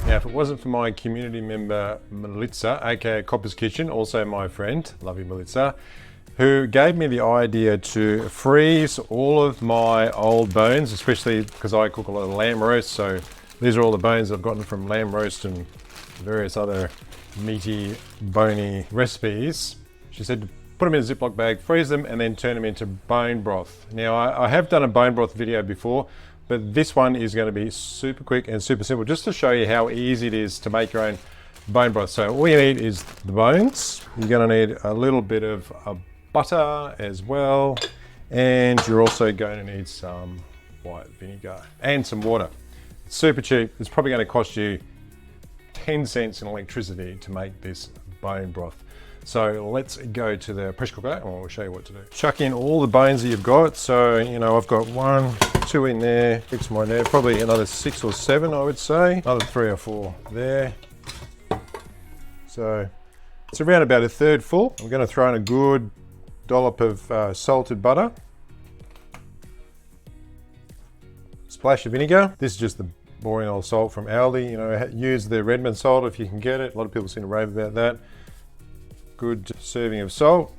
Now, if it wasn't for my community member, Melitza, aka Copper's Kitchen, also my friend, love you Melitza, who gave me the idea to freeze all of my old bones, especially because I cook a lot of lamb roast. So these are all the bones I've gotten from lamb roast and various other meaty, bony recipes. She said to put them in a Ziploc bag, freeze them, and then turn them into bone broth. Now, I have done a bone broth video before, but this one is going to be super quick and super simple, just to show you how easy it is to make your own bone broth. So all you need is the bones. You're going to need a little bit of butter as well, and you're also going to need some white vinegar and some water. It's super cheap. It's probably going to cost you 10 cents in electricity to make this bone broth. So let's go to the pressure cooker and we'll show you what to do. Chuck in all the bones that you've got. So, you know, I've got 1, 2 in there, 6 more in there, probably another 6 or 7, I would say. Another 3 or 4 there. So it's around about a third full. I'm going to throw in a good dollop of salted butter. Splash of vinegar. This is just the boring old salt from Aldi. You know, use the Redmond salt if you can get it. A lot of people seem to rave about that. Good serving of salt.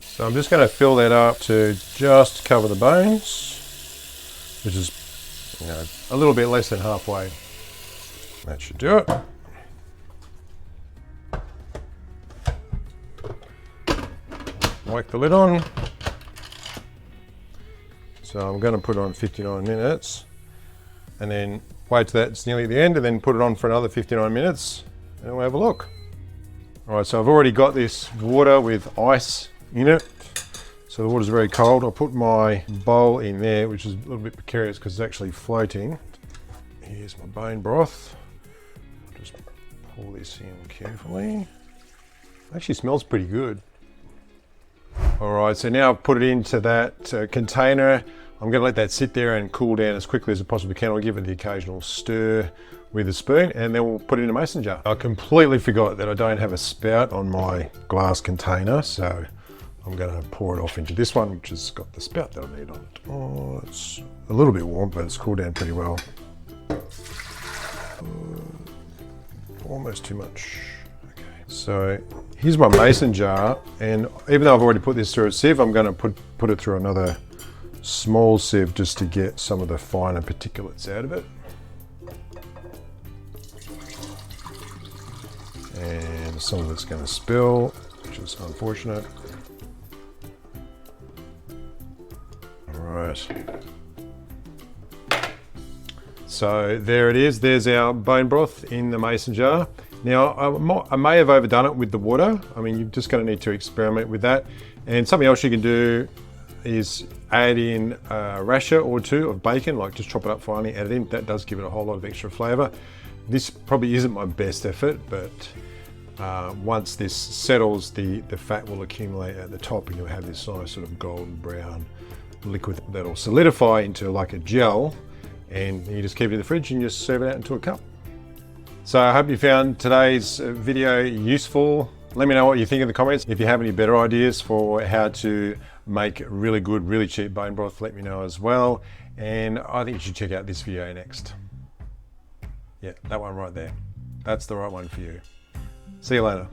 So I'm just going to fill that up to just cover the bones, which is, you know, a little bit less than halfway. That should do it. Whack the lid on. So I'm going to put it on 59 minutes and then wait till that's nearly the end and then put it on for another 59 minutes and we'll have a look. All right, so I've already got this water with ice in it. So the water's very cold. I'll put my bowl in there, which is a little bit precarious because it's actually floating. Here's my bone broth. I'll just pour this in carefully. It actually smells pretty good. All right, so now I've put it into that container. I'm going to let that sit there and cool down as quickly as I possibly can. I'll give it the occasional stir with a spoon and then we'll put it in a mason jar. I completely forgot that I don't have a spout on my glass container, so I'm going to pour it off into this one, which has got the spout that I need on it. Oh, it's a little bit warm, but it's cooled down pretty well. Almost too much. Okay, so here's my mason jar, and even though I've already put this through a sieve, I'm going to put it through another small sieve just to get some of the finer particulates out of it. And some of it's going to spill, which is unfortunate. All right. So there it is. There's our bone broth in the mason jar. Now, I may have overdone it with the water. I mean, you're just going to need to experiment with that. And something else you can do is add in a rasher or 2 of bacon, like just chop it up finely, add it in. That does give it a whole lot of extra flavor. This probably isn't my best effort, but once this settles, the fat will accumulate at the top and you'll have this nice sort of golden brown liquid that'll solidify into like a gel, and you just keep it in the fridge and just serve it out into a cup. So I hope you found today's video useful. Let me know what you think in the comments. If you have any better ideas for how to make really good, really cheap bone broth, let me know as well. And I think you should check out this video next. Yeah, that one right there. That's the right one for you. See you later.